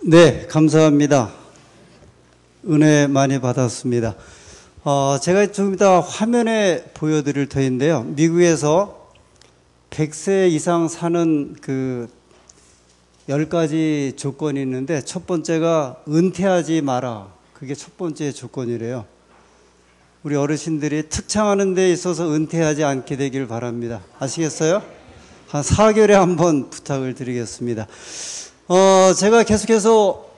네, 감사합니다. 은혜 많이 받았습니다. 제가 좀 이따 화면에 보여드릴 터인데요. 미국에서 100세 이상 사는 그 10가지 조건이 있는데 첫 번째가 은퇴하지 마라. 그게 첫 번째 조건이래요. 우리 어르신들이 특창하는 데 있어서 은퇴하지 않게 되길 바랍니다. 아시겠어요? 한 4개월에 한 번 부탁을 드리겠습니다. 제가 계속해서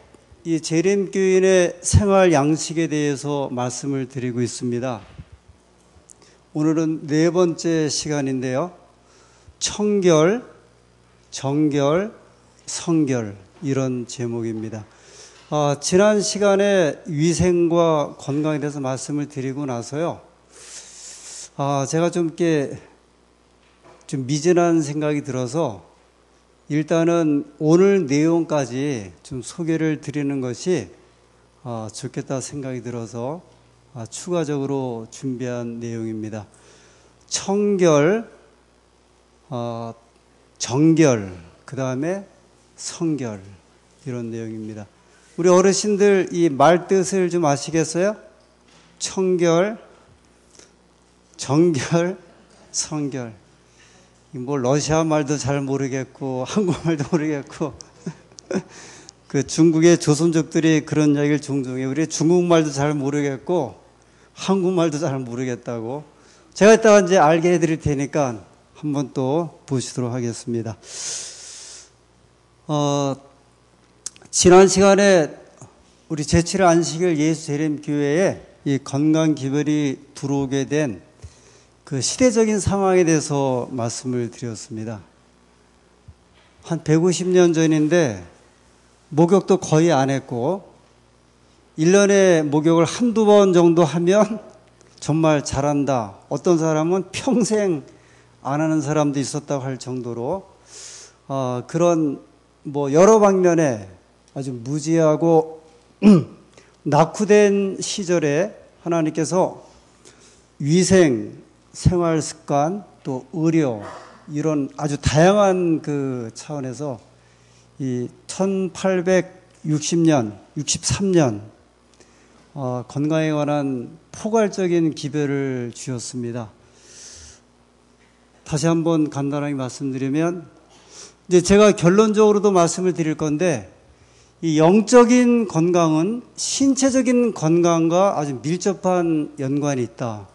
이 재림교인의 생활 양식에 대해서 말씀을 드리고 있습니다. 오늘은 네 번째 시간인데요. 청결, 정결, 성결 이런 제목입니다. 지난 시간에 위생과 건강에 대해서 말씀을 드리고 나서요. 제가 좀 이렇게 좀 미진한 생각이 들어서 일단은 오늘 내용까지 좀 소개를 드리는 것이 좋겠다 생각이 들어서 추가적으로 준비한 내용입니다. 청결, 정결, 그 다음에 성결 이런 내용입니다. 우리 어르신들 이 말 뜻을 좀 아시겠어요? 청결, 정결, 성결. 뭐 러시아 말도 잘 모르겠고 한국말도 모르겠고 그 중국의 조선족들이 그런 이야기를 종종 해요. 우리 중국말도 잘 모르겠고 한국말도 잘 모르겠다고. 제가 이따가 이제 알게 해드릴 테니까 한번 또 보시도록 하겠습니다. 지난 시간에 우리 제7일 안식일 예수 재림교회에 이 건강기별이 들어오게 된 그 시대적인 상황에 대해서 말씀을 드렸습니다. 한 150년 전인데 목욕도 거의 안 했고 1년에 목욕을 한두 번 정도 하면 정말 잘한다. 어떤 사람은 평생 안 하는 사람도 있었다고 할 정도로 그런 뭐 여러 방면에 아주 무지하고 낙후된 시절에 하나님께서 위생, 생활 습관, 또 의료 이런 아주 다양한 그 차원에서 이 1860년, 63년 건강에 관한 포괄적인 기별을 주었습니다. 다시 한번 간단하게 말씀드리면 이제 제가 결론적으로도 말씀을 드릴 건데 이 영적인 건강은 신체적인 건강과 아주 밀접한 연관이 있다.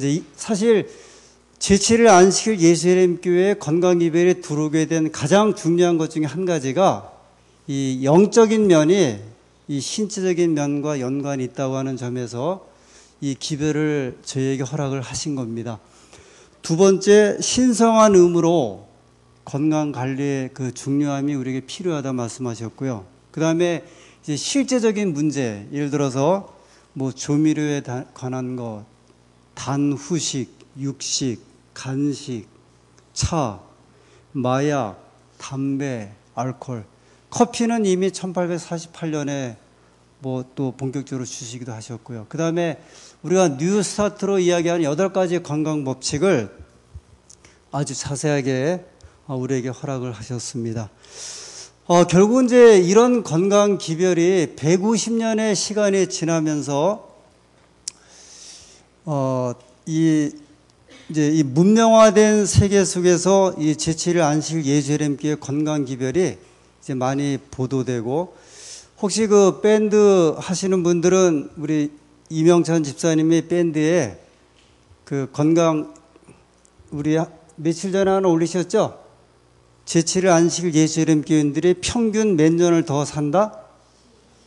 이제 사실 제7일 안식일 예수재림교회 건강기별에 들어오게 된 가장 중요한 것 중에 한 가지가 이 영적인 면이 이 신체적인 면과 연관이 있다고 하는 점에서 이 기별을 저희에게 허락을 하신 겁니다. 두 번째, 신성한 의무로 건강관리의 그 중요함이 우리에게 필요하다 말씀하셨고요. 그 다음에 이제 실제적인 문제, 예를 들어서 뭐 조미료에 관한 것, 단후식, 육식, 간식, 차, 마약, 담배, 알코올, 커피는 이미 1848년에 뭐 또 본격적으로 주시기도 하셨고요. 그 다음에 우리가 뉴스타트로 이야기하는 8가지 건강 법칙을 아주 자세하게 우리에게 허락을 하셨습니다. 결국 이제 이런 건강 기별이 150년의 시간이 지나면서 이제 이 문명화된 세계 속에서 이 제7일 안식일 예수재림교회 건강 기별이 이제 많이 보도되고, 혹시 그 밴드 하시는 분들은 우리 이명찬 집사님의 밴드에 그 건강 우리 며칠 전에 하나 올리셨죠? 제7일 안식일 예수재림교인들이 평균 몇 년을 더 산다?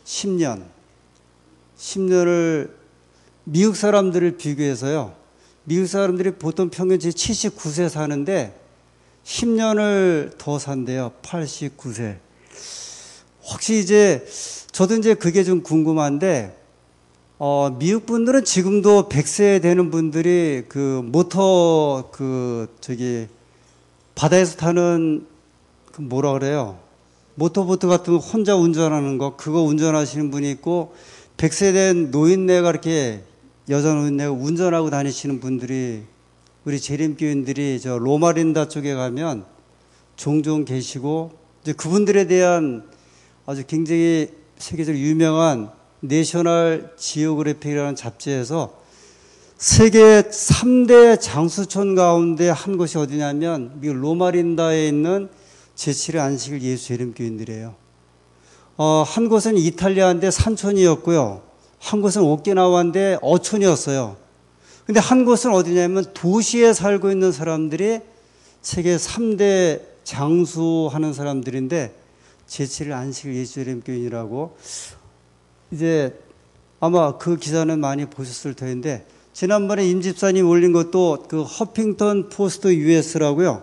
10년. 10년을 미국 사람들을 비교해서요. 미국 사람들이 보통 평균 79세 사는데 10년을 더 산대요. 89세. 혹시 이제 저도 이제 그게 좀 궁금한데 미국 분들은 지금도 100세 되는 분들이 그 모터 바다에서 타는 그 뭐라 그래요? 모터보트 같은 거 혼자 운전하는 거, 그거 운전하시는 분이 있고 100세 된 노인네가 이렇게 여자 노인네가 운전하고 다니시는 분들이 우리 재림교인들이 저 로마린다 쪽에 가면 종종 계시고 이제 그분들에 대한 아주 굉장히 세계적으로 유명한 내셔널 지오그래픽이라는 잡지에서 세계 3대 장수촌 가운데 한 곳이 어디냐면 미국 로마린다에 있는 제7회 안식일 예수 재림교인들이에요. 한 곳은 이탈리아인데 산촌이었고요. 한 곳은 오키나와인데 어촌이었어요. 근데 한 곳은 어디냐면 도시에 살고 있는 사람들이 세계 3대 장수하는 사람들인데 제7일 안식일 예수 재림교인이라고 이제 아마 그 기사는 많이 보셨을 텐데 지난번에 임 집사님 올린 것도 그 허핑턴 포스트 US라고요.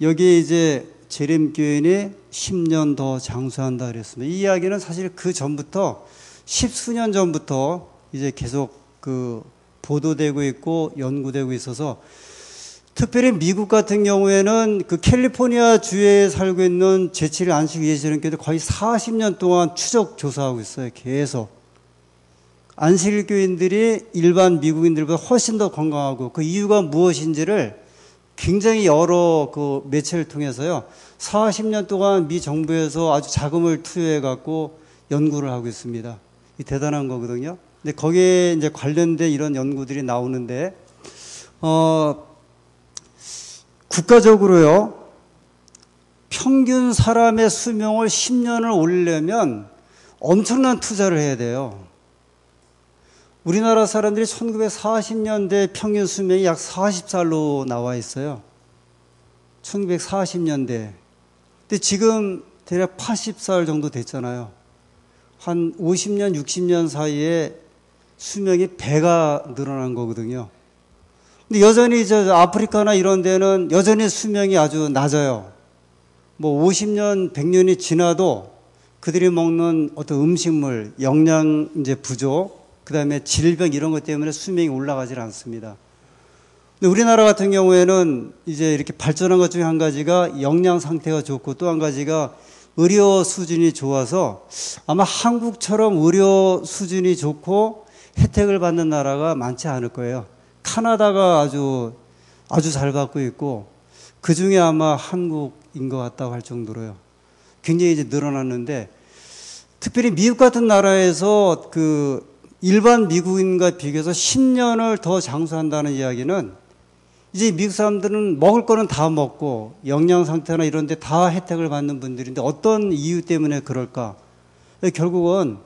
여기 이제 재림교인이 10년 더 장수한다 그랬습니다. 이 이야기는 사실 그 전부터 십수년 전부터 이제 계속 그 보도되고 있고 연구되고 있어서 특별히 미국 같은 경우에는 그 캘리포니아 주에 살고 있는 제7일 안식 예수 재림교인들 거의 40년 동안 추적 조사하고 있어요. 계속. 안식일 교인들이 일반 미국인들보다 훨씬 더 건강하고 그 이유가 무엇인지를 굉장히 여러 그 매체를 통해서요. 40년 동안 미 정부에서 아주 자금을 투여해 갖고 연구를 하고 있습니다. 이 대단한 거거든요. 근데 거기에 이제 관련된 이런 연구들이 나오는데 국가적으로요. 평균 사람의 수명을 10년을 올리려면 엄청난 투자를 해야 돼요. 우리나라 사람들이 1940년대 평균 수명이 약 40살로 나와 있어요. 1940년대. 근데 지금 대략 80살 정도 됐잖아요. 한 50년, 60년 사이에 수명이 배가 늘어난 거거든요. 근데 여전히 저 아프리카나 이런 데는 여전히 수명이 아주 낮아요. 뭐 50년, 100년이 지나도 그들이 먹는 어떤 음식물, 영양 이제 부족, 그 다음에 질병 이런 것 때문에 수명이 올라가질 않습니다. 근데 우리나라 같은 경우에는 이제 이렇게 발전한 것 중에 한 가지가 영양 상태가 좋고 또 한 가지가 의료 수준이 좋아서 아마 한국처럼 의료 수준이 좋고 혜택을 받는 나라가 많지 않을 거예요. 카나다가 아주 잘 받고 있고 그 중에 아마 한국인 것 같다고 할 정도로요. 굉장히 이제 늘어났는데 특별히 미국 같은 나라에서 그 일반 미국인과 비교해서 10년을 더 장수한다는 이야기는 이제 미국 사람들은 먹을 거는 다 먹고 영양 상태나 이런 데 다 혜택을 받는 분들인데 어떤 이유 때문에 그럴까? 결국은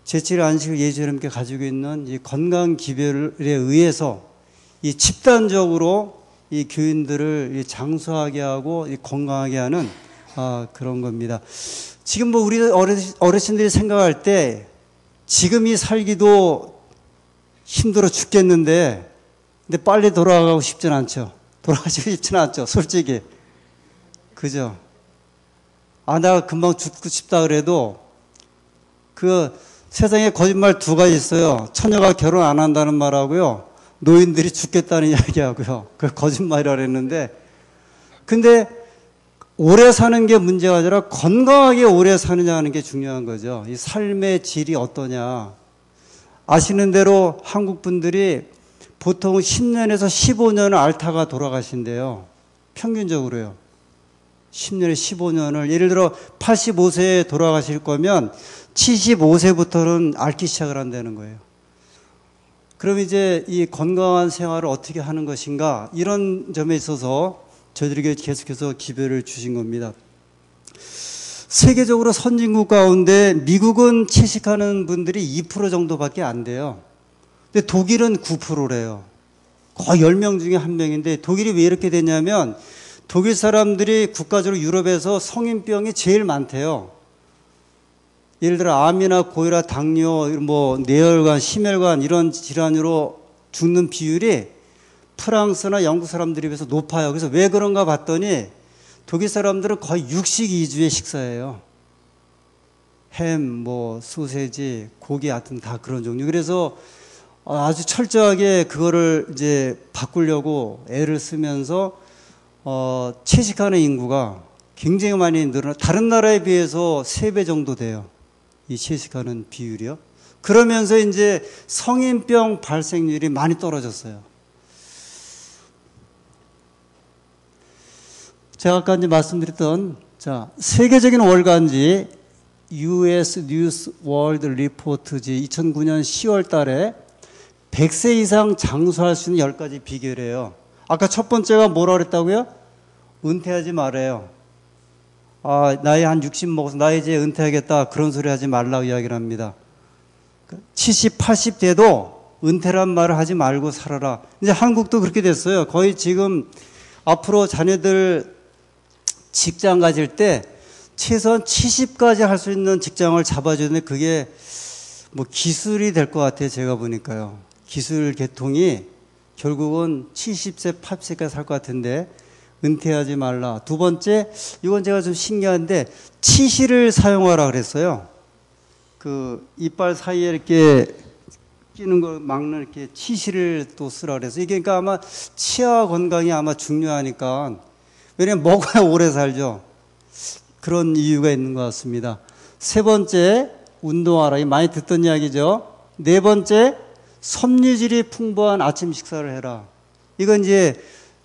제7일 안식일 예수 재림교회 가지고 있는 이 건강 기별에 의해서 이 집단적으로 이 교인들을 장수하게 하고 건강하게 하는 그런 겁니다. 지금 뭐 우리 어르신들이 생각할 때 지금이 살기도 힘들어 죽겠는데 근데 빨리 돌아가고 싶진 않죠. 돌아가시고 싶진 않죠. 솔직히. 그죠? 내가 금방 죽고 싶다 그래도 그 세상에 거짓말 두 가지 있어요. 처녀가 결혼 안 한다는 말하고요. 노인들이 죽겠다는 이야기하고요. 그 거짓말이라 그랬는데 근데 오래 사는 게 문제가 아니라 건강하게 오래 사느냐 하는 게 중요한 거죠. 이 삶의 질이 어떠냐. 아시는 대로 한국 분들이 보통 10년에서 15년을 앓다가 돌아가신대요. 평균적으로요. 10년에 15년을 예를 들어 85세에 돌아가실 거면 75세부터는 앓기 시작을 한다는 거예요. 그럼 이제 이 건강한 생활을 어떻게 하는 것인가 이런 점에 있어서 저희들에게 계속해서 기별을 주신 겁니다. 세계적으로 선진국 가운데 미국은 채식하는 분들이 2% 정도밖에 안 돼요. 근데 독일은 9%래요. 거의 10명 중에 1명인데 독일이 왜 이렇게 됐냐면 독일 사람들이 국가적으로 유럽에서 성인병이 제일 많대요. 예를 들어 암이나 고혈압, 당뇨, 뭐 뇌혈관, 심혈관 이런 질환으로 죽는 비율이 프랑스나 영국 사람들에 비해서 높아요. 그래서 왜 그런가 봤더니 독일 사람들은 거의 육식 위주의 식사예요. 햄, 뭐 소세지, 고기 하여튼 다 그런 종류. 그래서 아주 철저하게 그거를 이제 바꾸려고 애를 쓰면서 채식하는 인구가 굉장히 많이 늘어나 다른 나라에 비해서 3배 정도 돼요. 이 채식하는 비율이요. 그러면서 이제 성인병 발생률이 많이 떨어졌어요. 제가 아까 이제 말씀드렸던 세계적인 월간지 US 뉴스 월드 리포트지 2009년 10월 달에 100세 이상 장수할 수 있는 10가지 비결이에요. 아까 첫 번째가 뭐라 그랬다고요? 은퇴하지 말아요. 나이 한 60 먹어서 나 이제 은퇴하겠다. 그런 소리 하지 말라고 이야기를 합니다. 70, 80 돼도 은퇴란 말을 하지 말고 살아라. 이제 한국도 그렇게 됐어요. 거의 지금 앞으로 자녀들 직장 가질 때 최소한 70까지 할 수 있는 직장을 잡아주는데 그게 뭐 기술이 될 것 같아요. 제가 보니까요. 기술 계통이 결국은 70세, 80세까지 살 것 같은데 은퇴하지 말라. 두 번째, 이건 제가 좀 신기한데 치실을 사용하라 그랬어요. 그 이빨 사이에 이렇게 끼는 걸 막는 이렇게 치실을 또 쓰라 그래서 이게 그러니까 아마 치아 건강이 아마 중요하니까 왜냐면 먹어야 오래 살죠. 그런 이유가 있는 것 같습니다. 세 번째, 운동하라. 이 많이 듣던 이야기죠. 네 번째, 섬유질이 풍부한 아침 식사를 해라. 이건 이제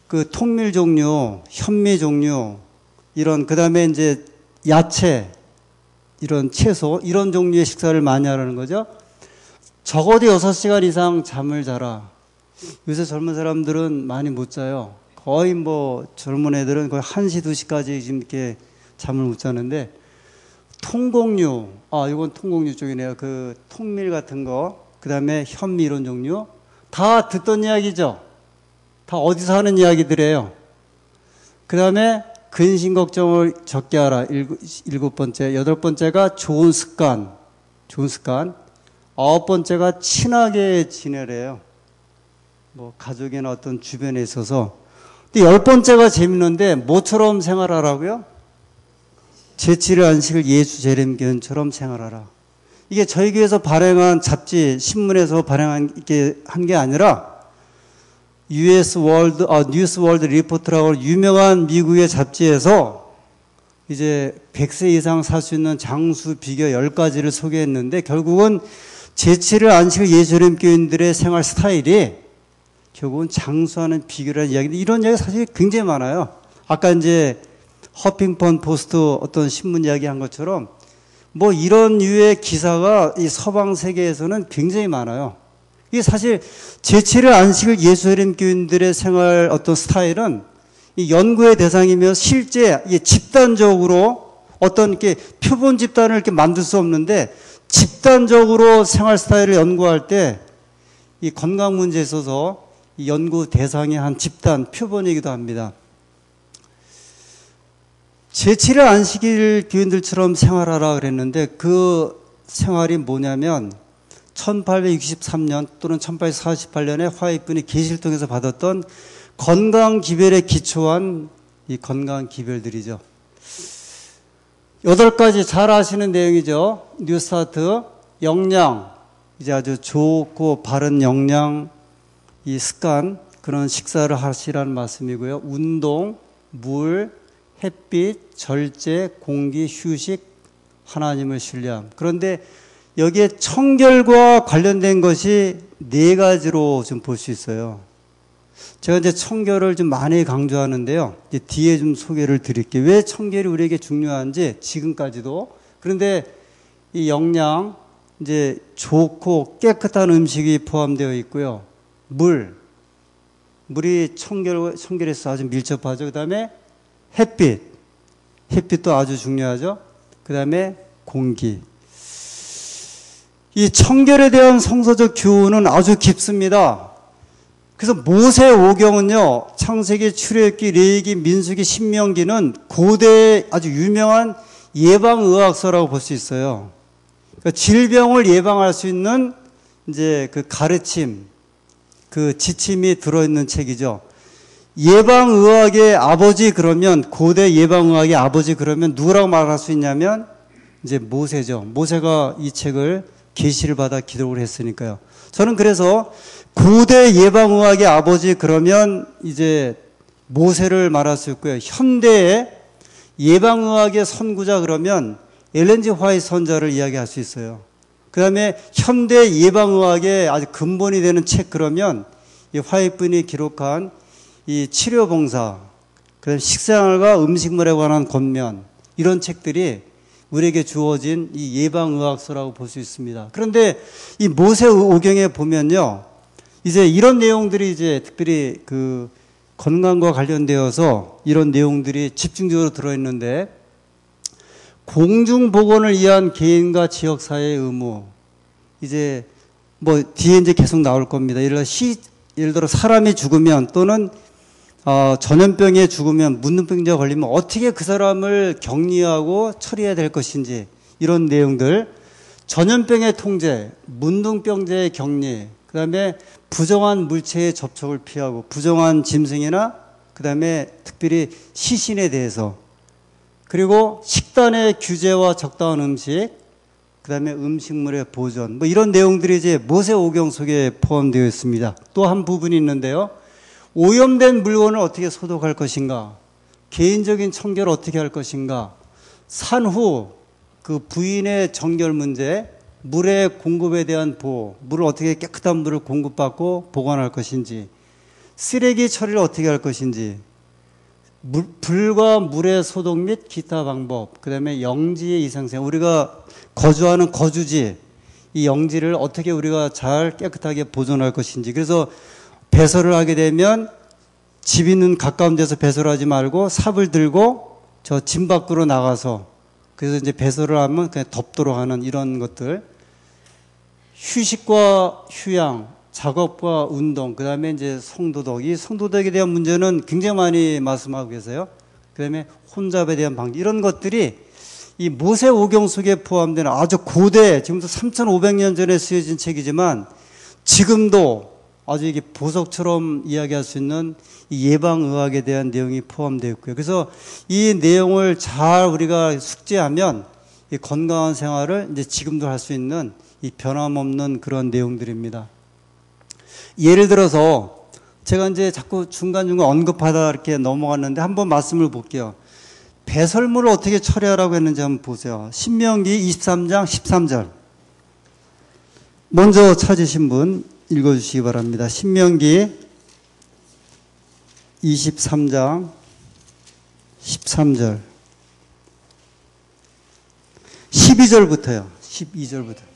그 통밀 종류, 현미 종류, 이런, 그 다음에 이제 야채, 이런 채소, 이런 종류의 식사를 많이 하라는 거죠. 적어도 6시간 이상 잠을 자라. 요새 젊은 사람들은 많이 못 자요. 거의 뭐 젊은 애들은 거의 1시, 2시까지 지금 이렇게 잠을 못 자는데, 통곡류, 이건 통곡류 쪽이네요. 그 통밀 같은 거, 그 다음에 현미 이런 종류. 다 듣던 이야기죠. 다 어디서 하는 이야기들이에요. 그 다음에 근심 걱정을 적게 하라. 7번째. 8번째가 좋은 습관. 좋은 습관. 9번째가 친하게 지내래요. 뭐 가족이나 어떤 주변에 있어서. 근데 10번째가 재밌는데 뭐처럼 생활하라고요? 제7의 안식을 예수 재림교훈처럼 생활하라. 이게 저희 교회에서 발행한 잡지, 신문에서 발행한 게 한 게 아니라 US 월드, 뉴스 월드 리포트라고 유명한 미국의 잡지에서 이제 100세 이상 살 수 있는 장수 비결 10가지를 소개했는데 결국은 제7일 안식일 예수님 교인들의 생활 스타일이 결국은 장수하는 비결이라는 이야기인데 이런 이야기가 사실 굉장히 많아요. 아까 이제 허핑턴 포스트 어떤 신문 이야기 한 것처럼 뭐 이런 류의 기사가 이 서방 세계에서는 굉장히 많아요. 이게 사실 제7일 안식일 예수님 교인들의 생활 어떤 스타일은 이 연구의 대상이며 실제 집단적으로 어떤 이렇게 표본 집단을 이렇게 만들 수 없는데 집단적으로 생활 스타일을 연구할 때 이 건강 문제에 있어서 이 연구 대상의 한 집단 표본이기도 합니다. 제7일 안식일 교인들처럼 생활하라 그랬는데 그 생활이 뭐냐면 1863년 또는 1848년에 화이트분이 계시를 통해서 받았던 건강 기별에 기초한 이 건강 기별들이죠. 8가지 잘 아시는 내용이죠. 뉴스타트, 영양, 이제 아주 좋고 바른 영양, 이 습관, 그런 식사를 하시라는 말씀이고요. 운동, 물, 햇빛, 절제, 공기, 휴식, 하나님을 신뢰함. 그런데 여기에 청결과 관련된 것이 4가지로 좀 볼 수 있어요. 제가 이제 청결을 좀 많이 강조하는데요. 이제 뒤에 좀 소개를 드릴게요. 왜 청결이 우리에게 중요한지 지금까지도. 그런데 이 영양, 이제 좋고 깨끗한 음식이 포함되어 있고요. 물이 청결에서 아주 밀접하죠. 그 다음에 햇빛도 아주 중요하죠. 그 다음에 공기. 이 청결에 대한 성서적 교훈은 아주 깊습니다. 그래서 모세 오경은요, 창세기, 출애굽기, 레위기, 민수기, 신명기는 고대 아주 유명한 예방의학서라고 볼 수 있어요. 그러니까 질병을 예방할 수 있는 이제 그 가르침, 그 지침이 들어있는 책이죠. 예방의학의 아버지 그러면, 고대 예방의학의 아버지 그러면 누구라고 말할 수 있냐면 이제 모세죠. 모세가 이 책을 계시를 받아 기록을 했으니까요. 저는 그래서 고대 예방의학의 아버지 그러면 이제 모세를 말할 수 있고요. 현대의 예방의학의 선구자 그러면 엘렌 G 화이트 선자를 이야기할 수 있어요. 그 다음에 현대 예방의학의 아주 근본이 되는 책 그러면 이 화이트분이 기록한 이 치료봉사, 그 다음에 식생활과 음식물에 관한 권면, 이런 책들이 우리에게 주어진 이 예방의학서라고 볼 수 있습니다. 그런데 이 모세오경에 보면요, 이제 이런 내용들이 이제 특별히 그 건강과 관련되어서 이런 내용들이 집중적으로 들어있는데, 공중보건을 위한 개인과 지역사회의 의무, 이제 뭐 뒤에 이제 계속 나올 겁니다. 예를 들어 사람이 죽으면 또는 전염병에 죽으면, 문둥병자가 걸리면 어떻게 그 사람을 격리하고 처리해야 될 것인지, 이런 내용들, 전염병의 통제, 문둥병자의 격리, 그 다음에 부정한 물체의 접촉을 피하고, 부정한 짐승이나 그 다음에 특별히 시신에 대해서, 그리고 식단의 규제와 적당한 음식, 그 다음에 음식물의 보존, 뭐 이런 내용들이 이제 모세오경 속에 포함되어 있습니다. 또 한 부분이 있는데요. 오염된 물건을 어떻게 소독할 것인가, 개인적인 청결을 어떻게 할 것인가, 산후 그 부인의 정결 문제, 물의 공급에 대한 보호, 물을 어떻게 깨끗한 물을 공급받고 보관할 것인지, 쓰레기 처리를 어떻게 할 것인지, 불과 물의 소독 및 기타 방법, 그 다음에 영지의 이상생, 우리가 거주하는 거주지, 이 영지를 어떻게 우리가 잘 깨끗하게 보존할 것인지. 그래서 배설을 하게 되면 집 있는 가까운 데서 배설을 하지 말고 삽을 들고 저 집 밖으로 나가서, 그래서 이제 배설을 하면 그냥 덮도록 하는 이런 것들. 휴식과 휴양, 작업과 운동, 그 다음에 이제 성도덕. 이 성도덕에 대한 문제는 굉장히 많이 말씀하고 계세요. 그 다음에 혼잡에 대한 방지. 이런 것들이 이 모세오경 속에 포함되는 아주 고대, 지금도 3,500년 전에 쓰여진 책이지만 지금도 아주 이게 보석처럼 이야기할 수 있는 이 예방의학에 대한 내용이 포함되어 있고요. 그래서 이 내용을 잘 우리가 숙지하면 이 건강한 생활을 이제 지금도 할 수 있는 이 변함없는 그런 내용들입니다. 예를 들어서 제가 이제 자꾸 중간중간 언급하다 이렇게 넘어갔는데 한번 말씀을 볼게요. 배설물을 어떻게 처리하라고 했는지 한번 보세요. 신명기 23장 13절. 먼저 찾으신 분 읽어주시기 바랍니다. 신명기 23장 13절. 12절부터요. 12절부터.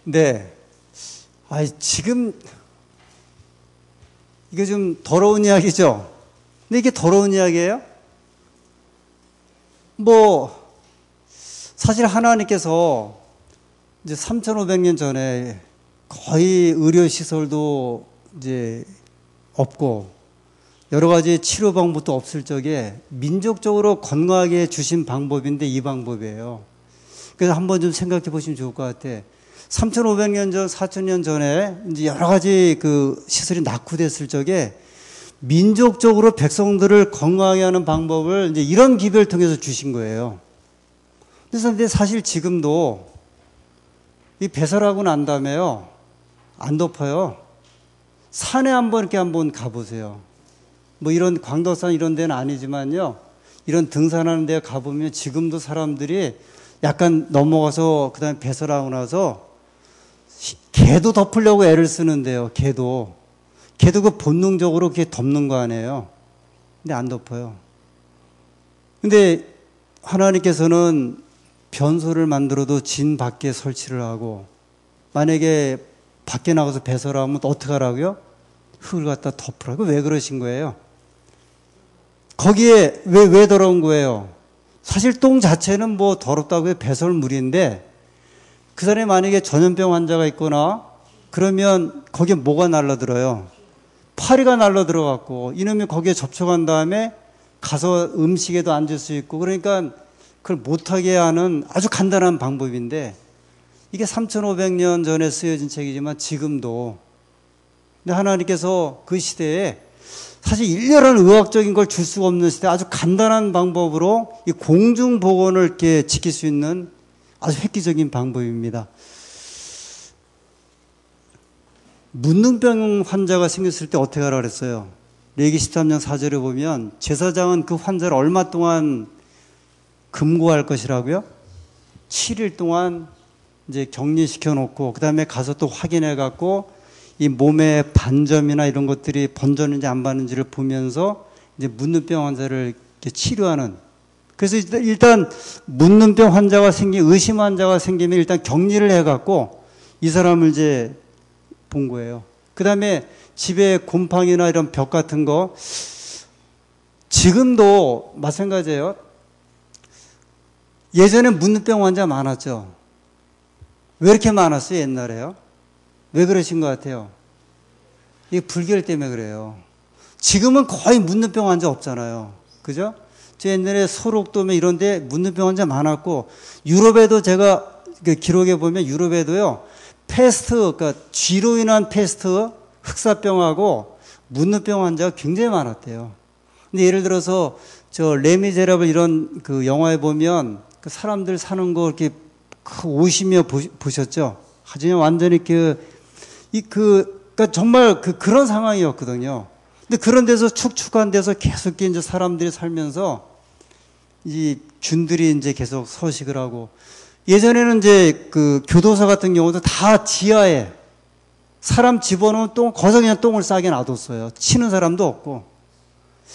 네. 지금 이게 좀 더러운 이야기죠? 근데 이게 더러운 이야기예요? 뭐, 사실 하나님께서 이제 3,500년 전에 거의 의료시설도 이제 없고 여러 가지 치료 방법도 없을 적에 민족적으로 건강하게 주신 방법인데 이 방법이에요. 그래서 한번 좀 생각해 보시면 좋을 것 같아. 3,500년 전, 4,000년 전에 이제 여러 가지 그 시설이 낙후됐을 적에 민족적으로 백성들을 건강하게 하는 방법을 이제 이런 기별을 통해서 주신 거예요. 그래서 근데 사실 지금도 이 배설하고 난 다음에요, 안 덮어요. 산에 한번 가보세요. 뭐 이런 광덕산 이런 데는 아니지만요, 이런 등산하는 데 가보면 지금도 사람들이 약간 넘어가서 그 다음에 배설하고 나서 개도 덮으려고 애를 쓰는데요. 개도 그 본능적으로 그게 덮는 거 아니에요. 근데 안 덮어요. 근데 하나님께서는 변소를 만들어도 진 밖에 설치를 하고, 만약에 밖에 나가서 배설하면 어떻게 하라고요? 흙을 갖다 덮으라고. 왜 그러신 거예요? 거기에 왜 더러운 거예요? 사실 똥 자체는 뭐 더럽다고 해서 배설물인데, 그 사람이 만약에 전염병 환자가 있거나 그러면 거기에 뭐가 날라들어요? 파리가 날라들어갖고 이놈이 거기에 접촉한 다음에 가서 음식에도 앉을 수 있고, 그러니까 그걸 못하게 하는 아주 간단한 방법인데, 이게 3,500년 전에 쓰여진 책이지만 지금도. 근데 하나님께서 그 시대에 사실 일렬한 의학적인 걸 줄 수가 없는 시대에 아주 간단한 방법으로 이 공중보건을 이렇게 지킬 수 있는 아주 획기적인 방법입니다. 문둥병 환자가 생겼을 때 어떻게 하라 그랬어요? 레위기 13장 4절에 보면 제사장은 그 환자를 얼마 동안 금고할 것이라고요? 7일 동안 이제 격리시켜 놓고 그다음에 가서 또 확인해 갖고 이 몸에 반점이나 이런 것들이 번졌는지 안 번졌는지를 보면서 이제 묻는병 환자를 이렇게 치료하는. 그래서 일단 묻는병 환자가 의심 환자가 생기면 일단 격리를 해 갖고 이 사람을 이제 본 거예요. 그다음에 집에 곰팡이나 이런 벽 같은 거 지금도 마찬가지예요. 예전에 묻는병 환자 많았죠. 왜 이렇게 많았어요, 옛날에요? 왜 그러신 것 같아요? 이게 불결 때문에 그래요. 지금은 거의 묻는병 환자 없잖아요. 그죠? 저 옛날에 소록도면 이런 데 묻는병 환자 많았고, 유럽에도 제가 기록해 보면 유럽에도요, 패스트, 그러니까 쥐로 인한 패스트, 흑사병하고 묻는병 환자가 굉장히 많았대요. 근데 예를 들어서 저 레미제라블 이런 그 영화에 보면 그 사람들 사는 거 이렇게 오시며 보셨죠? 하지만 완전히 그러니까 정말 그런 상황이었거든요. 근데 그런 데서 축축한 데서 계속 이제 사람들이 살면서 이 균들이 이제 계속 서식을 하고 예전에는 이제 그 교도소 같은 경우도 다 지하에 사람 집어넣으면 거기서 그냥 똥을 싸게 놔뒀어요. 치는 사람도 없고.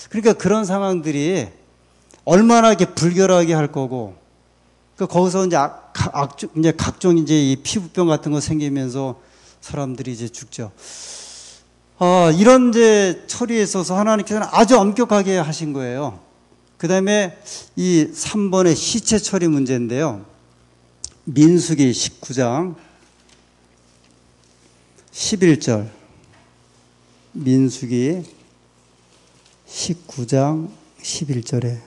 그러니까 그런 상황들이 얼마나 이렇게 불결하게 할 거고. 그러니까 거기서 이제 각종 이제 이 피부병 같은 거 생기면서 사람들이 이제 죽죠. 이런 이제 처리에 있어서 하나님께서는 아주 엄격하게 하신 거예요. 그 다음에 이 3번의 시체 처리 문제인데요. 민수기 19장 11절. 민수기 19장 11절에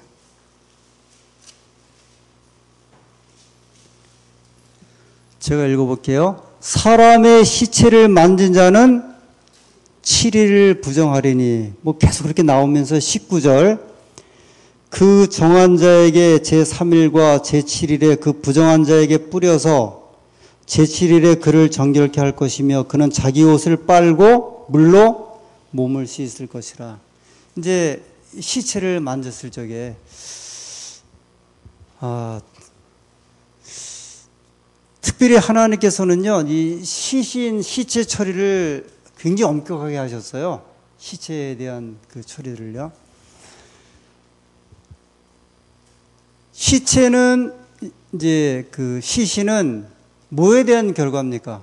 제가 읽어볼게요. 사람의 시체를 만진 자는 7일을 부정하리니 뭐 계속 그렇게 나오면서 19절 그 정한 자에게 제3일과 제7일에 그 부정한 자에게 뿌려서 제7일에 그를 정결케 할 것이며 그는 자기 옷을 빨고 물로 몸을 씻을 것이라. 이제 시체를 만졌을 적에 특별히 하나님께서는요 이 시체 처리를 굉장히 엄격하게 하셨어요. 시체에 대한 그 처리를요. 시체는 이제 그 시신은 뭐에 대한 결과입니까?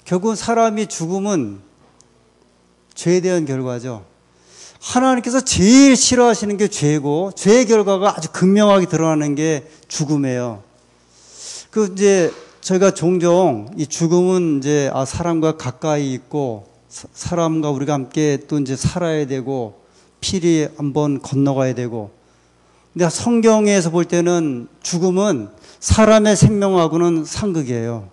결국 사람이 죽음은 죄에 대한 결과죠. 하나님께서 제일 싫어하시는 게 죄고 죄의 결과가 아주 극명하게 드러나는 게 죽음이에요. 이제 저희가 종종 이 죽음은 이제 사람과 가까이 있고 사람과 우리가 함께 또 이제 살아야 되고 필히 한번 건너가야 되고 근데 성경에서 볼 때는 죽음은 사람의 생명하고는 상극이에요.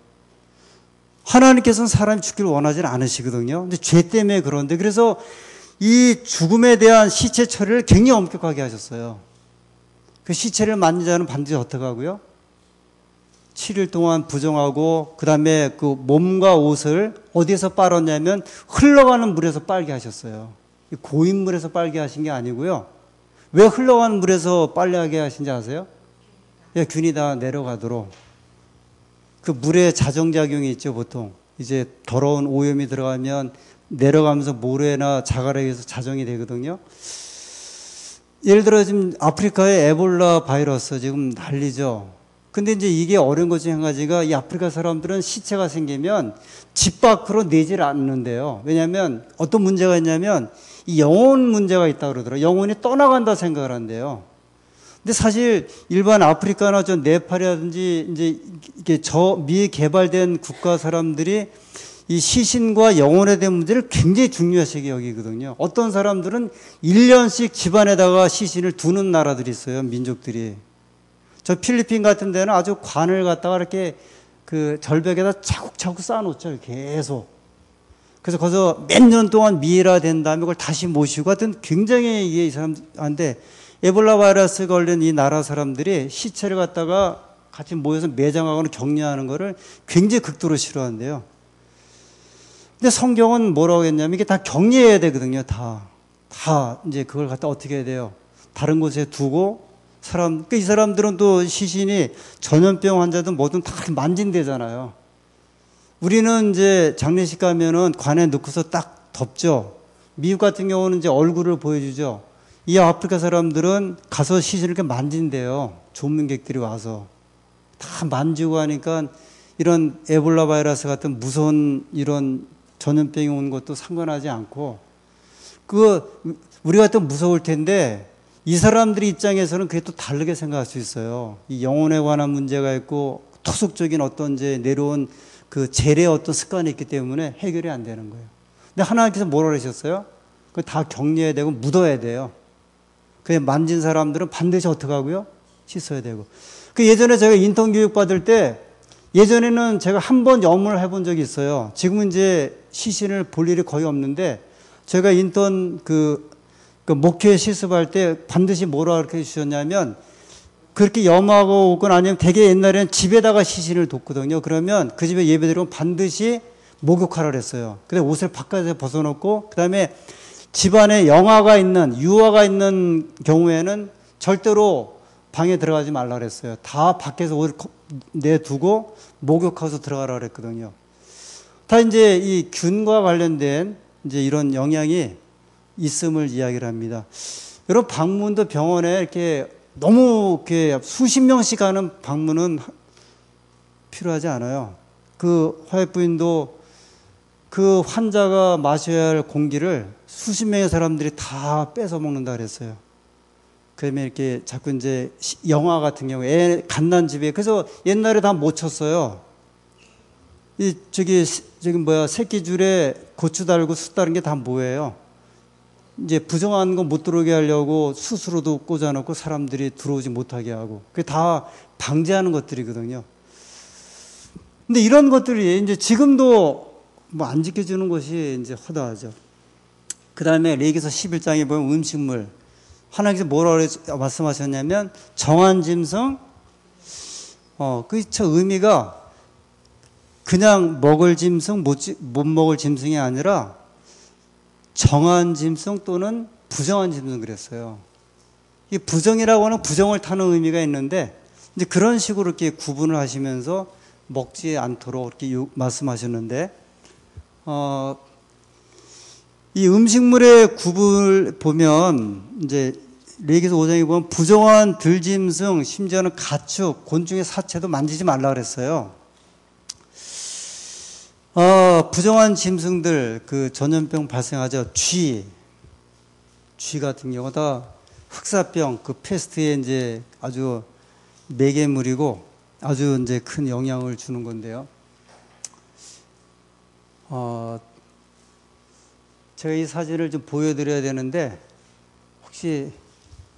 하나님께서는 사람이 죽기를 원하지 않으시거든요. 근데 죄 때문에 그런데 그래서 이 죽음에 대한 시체 처리를 굉장히 엄격하게 하셨어요. 그 시체를 만진 자는 반드시 어떻게 하고요? 7일 동안 부정하고 그 다음에 그 몸과 옷을 어디에서 빨았냐면 흘러가는 물에서 빨게 하셨어요. 고인물에서 빨게 하신 게 아니고요. 왜 흘러가는 물에서 빨래하게 하신지 아세요? 균이 다 내려가도록. 그 물에 자정작용이 있죠, 보통. 이제 더러운 오염이 들어가면 내려가면서 모래나 자갈에 의해서 자정이 되거든요. 예를 들어 지금 아프리카에 에볼라 바이러스 지금 난리죠. 근데 이제 이게 어려운 것 중에 한 가지가 이 아프리카 사람들은 시체가 생기면 집 밖으로 내질 않는데요. 왜냐하면 어떤 문제가 있냐면 이 영혼 문제가 있다고 그러더라고요. 영혼이 떠나간다 생각을 한대요. 근데 사실 일반 아프리카나 저 네팔이라든지 이제 이게 미개발된 국가 사람들이 이 시신과 영혼에 대한 문제를 굉장히 중요하게 여기거든요. 어떤 사람들은 1년씩 집안에다가 시신을 두는 나라들이 있어요. 민족들이. 저 필리핀 같은 데는 아주 관을 갖다가 이렇게 그 절벽에다 차곡차곡 쌓아놓죠. 계속. 그래서 거기서 몇 년 동안 미라된 다음에 그걸 다시 모시고 하여튼 굉장히 이게 이 사람한테 에볼라 바이러스 걸린 이 나라 사람들이 시체를 갖다가 같이 모여서 매장하거나 격리하는 거를 굉장히 극도로 싫어한대요. 근데 성경은 뭐라고 했냐면 이게 다 격리해야 되거든요. 다 이제 그걸 갖다 어떻게 해야 돼요? 다른 곳에 두고 이 사람들은 또 시신이 전염병 환자든 뭐든 다 만진대잖아요. 우리는 이제 장례식 가면은 관에 넣고서 딱 덮죠. 미국 같은 경우는 이제 얼굴을 보여주죠. 이 아프리카 사람들은 가서 시신을 이렇게 만진대요. 조문객들이 와서. 다 만지고 하니까 이런 에볼라 바이러스 같은 무서운 이런 전염병이 오는 것도 상관하지 않고, 우리가 또 무서울 텐데, 이 사람들 입장에서는 그게 또 다르게 생각할 수 있어요. 이 영혼에 관한 문제가 있고, 토속적인 어떤 이제 내려온 그 재래의 어떤 습관이 있기 때문에 해결이 안 되는 거예요. 근데 하나님께서 뭐라 그러셨어요? 그거 다 격려해야 되고 묻어야 돼요. 그 만진 사람들은 반드시 어떻게 하고요? 씻어야 되고. 그 예전에 제가 인턴 교육 받을 때, 예전에는 제가 한 번 염을 해본 적이 있어요. 지금은 이제 시신을 볼 일이 거의 없는데, 제가 인턴 그 목회 실습할 때 반드시 뭐라 그렇게 주셨냐면, 그렇게 염하고 오건 아니면 되게 옛날에는 집에다가 시신을 뒀거든요. 그러면 그 집에 예배 드리면 반드시 목욕하라 그랬어요. 근데 옷을 바깥에 벗어놓고, 그 다음에 집안에 유아가 있는 경우에는 절대로 방에 들어가지 말라 그랬어요. 다 밖에서 옷을 내두고 목욕하고서 들어가라 그랬거든요. 다 이제 이 균과 관련된 이제 이런 영향이 있음을 이야기를 합니다. 여러분, 방문도 병원에 이렇게 너무 이렇게 수십 명씩 가는 방문은 필요하지 않아요. 그 화해부인도 그 환자가 마셔야 할 공기를 수십 명의 사람들이 다 뺏어 먹는다 그랬어요. 그러면 이렇게 자꾸 이제 영화 같은 경우 애 갓난 집에, 그래서 옛날에 다 못 쳤어요. 저기 새끼 줄에 고추 달고 숯 다른 게 다 뭐예요? 이제 부정한 거 못 들어오게 하려고 스스로도 꽂아놓고 사람들이 들어오지 못하게 하고, 그게 다 방지하는 것들이거든요. 근데 이런 것들이 이제 지금도 뭐 안 지켜주는 것이 이제 허다하죠. 그 다음에 레위기서 11장에 보면 음식물, 하나님께서 뭐라고 말씀하셨냐면 정한 짐승, 그 의미가 그냥 먹을 짐승, 못 먹을 짐승이 아니라 정한 짐승 또는 부정한 짐승 그랬어요. 이 부정이라고 하는 부정을 타는 의미가 있는데, 이제 그런 식으로 이렇게 구분을 하시면서 먹지 않도록 이렇게 말씀하셨는데, 이 음식물의 구분을 보면 이제 레위기서 5장에 보면 부정한 들짐승, 심지어는 가축, 곤충의 사체도 만지지 말라 그랬어요. 부정한 짐승들, 그 전염병 발생하죠. 쥐 같은 경우 다 흑사병, 그 패스트에 이제 아주 매개물이고 아주 이제 큰 영향을 주는 건데요. 제가 이 사진을 좀 보여드려야 되는데, 혹시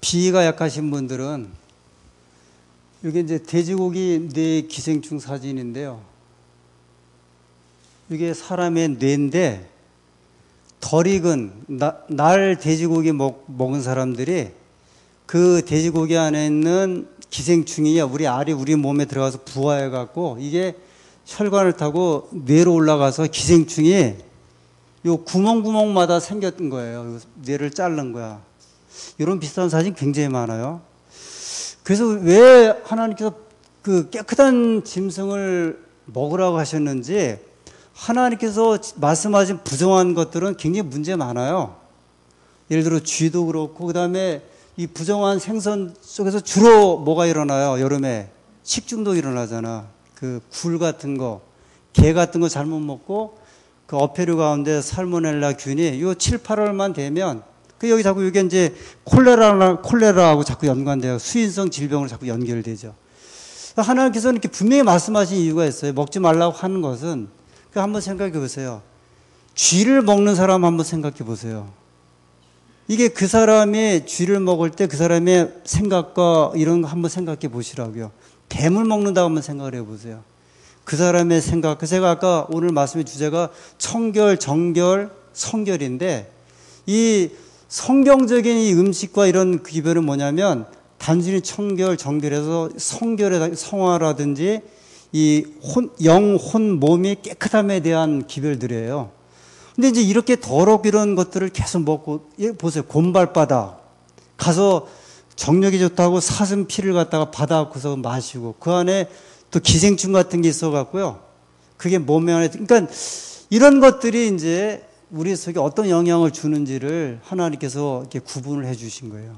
비위가 약하신 분들은, 이게 이제 돼지고기 뇌 기생충 사진인데요. 이게 사람의 뇌인데, 덜 익은 날 돼지고기 먹은 사람들이 그 돼지고기 안에 있는 기생충이 우리 몸에 들어가서 부화해갖고 이게 혈관을 타고 뇌로 올라가서 기생충이 요 구멍마다 생겼던 거예요. 뇌를 자른 거야. 이런 비슷한 사진 굉장히 많아요. 그래서 왜 하나님께서 그 깨끗한 짐승을 먹으라고 하셨는지, 하나님께서 말씀하신 부정한 것들은 굉장히 문제 많아요. 예를 들어 쥐도 그렇고, 그 다음에 이 부정한 생선 속에서 주로 뭐가 일어나요? 여름에 식중독 일어나잖아. 그 굴 같은 거, 게 같은 거 잘못 먹고 그 어패류 가운데 살모넬라 균이 요 7, 8월만 되면 여기 자꾸 이게 이제 콜레라하고 자꾸 연관돼요. 수인성 질병으로 자꾸 연결되죠. 하나님께서는 이렇게 분명히 말씀하신 이유가 있어요. 먹지 말라고 하는 것은, 한번 생각해 보세요. 쥐를 먹는 사람 한번 생각해 보세요. 이게 그 사람이 쥐를 먹을 때 그 사람의 생각과 이런 거 한번 생각해 보시라고요. 뱀을 먹는다고 한번 생각을 해 보세요. 그 사람의 생각, 제가 아까 오늘 말씀의 주제가 청결, 정결, 성결인데, 이 성경적인 이 음식과 이런 기별은 뭐냐면, 단순히 청결, 정결해서 성화라든지 이 영, 혼, 몸이 깨끗함에 대한 기별들이에요. 근데 이제 이렇게 더럽고 이런 것들을 계속 먹고, 보세요. 곰발바닥 가서 정력이 좋다고 사슴 피를 갖다가 받아갖고서 마시고 그 안에 또 기생충 같은 게 있어갖고요. 그게 몸에 안에 그러니까 이런 것들이 이제 우리 속에 어떤 영향을 주는지를 하나님께서 이렇게 구분을 해주신 거예요.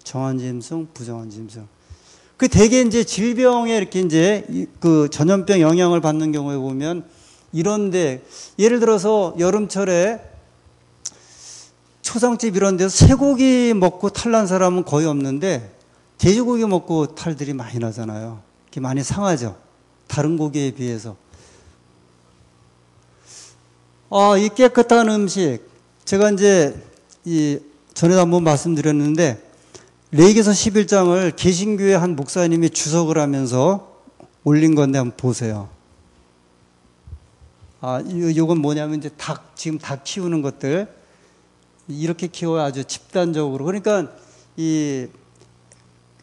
정한 짐승, 부정한 짐승. 그 대개 이제 질병에 이렇게 이제 그 전염병 영향을 받는 경우에 보면 이런데 예를 들어서 여름철에 초상집 이런 데서 쇠고기 먹고 탈난 사람은 거의 없는데 돼지고기 먹고 탈들이 많이 나잖아요. 이게 많이 상하죠. 다른 고기에 비해서. 이 깨끗한 음식. 제가 이제 전에도 한번 말씀드렸는데 레위기서 11장을 개신교회 한 목사님이 주석을 하면서 올린 건데 한번 보세요. 요건 뭐냐면 이제 지금 닭 키우는 것들 이렇게 키워야 아주 집단적으로. 그러니까 이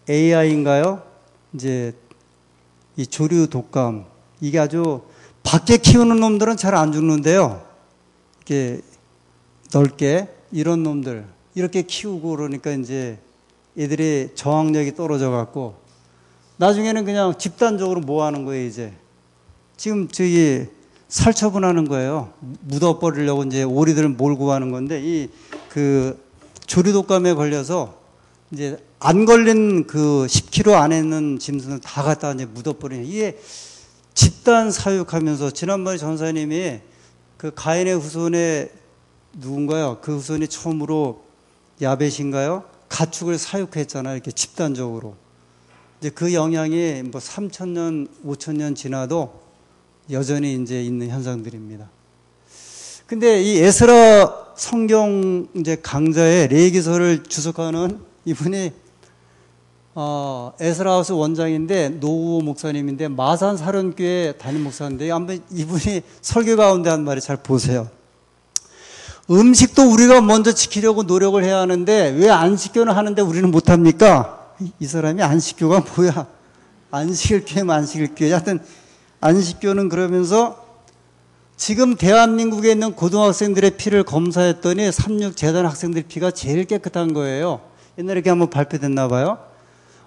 AI인가요? 이제 이 조류 독감 이게 아주 밖에 키우는 놈들은 잘 안 죽는데요. 이렇게 넓게 이런 놈들 이렇게 키우고 그러니까 이제 애들이 저항력이 떨어져 갖고 나중에는 그냥 집단적으로 뭐 하는 거예요, 이제. 지금 저기 살처분하는 거예요. 묻어버리려고 이제 오리들을 몰고 가는 건데 그 조류독감에 걸려서 이제 안 걸린 그 10km 안에 있는 짐승을 다 갖다 이제 묻어버리는 이게 집단 사육하면서 지난번에 전사님이 그 가인의 후손에 누군가요? 그 후손이 처음으로 야벳인가요? 가축을 사육했잖아요. 이렇게 집단적으로. 이제 그 영향이 뭐 3,000년, 5,000년 지나도 여전히 이제 있는 현상들입니다. 근데 이 에스라 성경 이제 강좌에 레위기서를 주석하는 이분이 에스라하우스 원장인데 노우 목사님인데 마산 사련교회 담임 목사인데 한번 이분이 설교 가운데 한 말이 잘 보세요. 음식도 우리가 먼저 지키려고 노력을 해야 하는데 왜 안식교는 하는데 우리는 못합니까? 이 사람이 안식교가 뭐야? 안식일 교회면 안식일 교회. 하여튼 안식교는 그러면서 지금 대한민국에 있는 고등학생들의 피를 검사했더니 36 재단 학생들 피가 제일 깨끗한 거예요. 옛날에 이렇게 한번 발표됐나 봐요.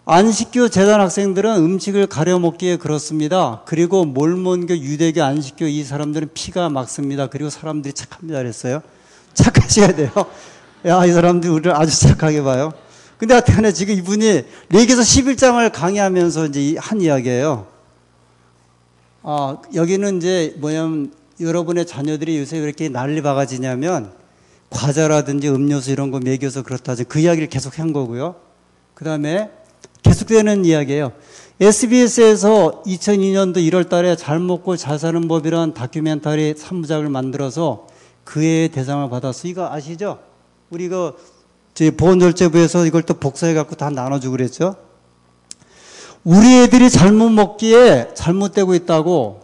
안식교 재단 학생들은 음식을 가려 먹기에 그렇습니다. 그리고 몰몬교, 유대교, 안식교 이 사람들은 피가 막습니다. 그리고 사람들이 착합니다 그랬어요. 착하셔야 돼요. 야, 이 사람들이 우리를 아주 착하게 봐요. 근데 하여튼 지금 이분이 레위기서 11장을 강의하면서 이제 한 이야기예요. 여기는 이제 뭐냐면 여러분의 자녀들이 요새 왜 이렇게 난리 바가지냐면 과자라든지 음료수 이런 거 먹여서 그렇다지 그 이야기를 계속 한 거고요. 그 다음에 계속되는 이야기예요. SBS에서 2002년도 1월 달에 잘 먹고 잘 사는 법이라는 다큐멘터리 3부작을 만들어서 그의 대상을 받았어. 이거 아시죠? 우리 이거 저희 보건절제부에서 이걸 또 복사해 갖고 다 나눠주고 그랬죠. 우리 애들이 잘못 먹기에 잘못되고 있다고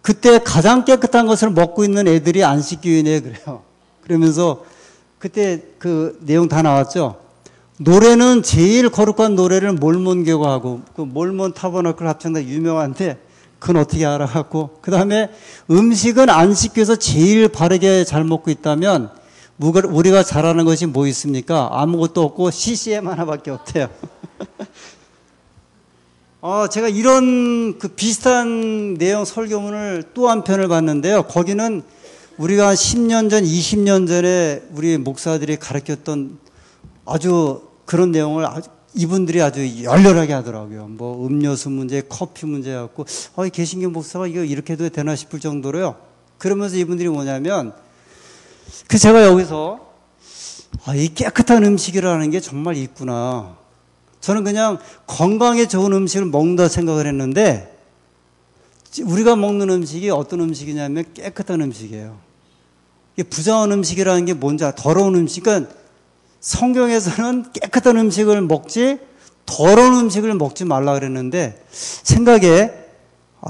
그때 가장 깨끗한 것을 먹고 있는 애들이 안식교인이에요. 그래요. 그러면서 그때 그 내용 다 나왔죠. 노래는 제일 거룩한 노래를 몰몬교가 하고 그 몰몬 타버너클 합창단 유명한데 그건 어떻게 알아갖고 그 다음에 음식은 안식교에서 제일 바르게 잘 먹고 있다면 우리가 잘하는 것이 뭐 있습니까? 아무것도 없고 CCM 하나밖에 없대요. 제가 이런 그 비슷한 내용 설교문을 또 한 편을 봤는데요. 거기는 우리가 10년 전, 20년 전에 우리 목사들이 가르쳤던 아주 그런 내용을 이분들이 아주 열렬하게 하더라고요. 뭐 음료수 문제, 커피 문제 갖고 개신교 목사가 이거 이렇게 해도 되나 싶을 정도로요. 그러면서 이분들이 뭐냐면 제가 여기서 이 깨끗한 음식이라는 게 정말 있구나. 저는 그냥 건강에 좋은 음식을 먹는다 생각을 했는데 우리가 먹는 음식이 어떤 음식이냐면 깨끗한 음식이에요. 이게 부정한 음식이라는 게 뭔지 더러운 음식. 그러니까 성경에서는 깨끗한 음식을 먹지 더러운 음식을 먹지 말라 그랬는데 생각에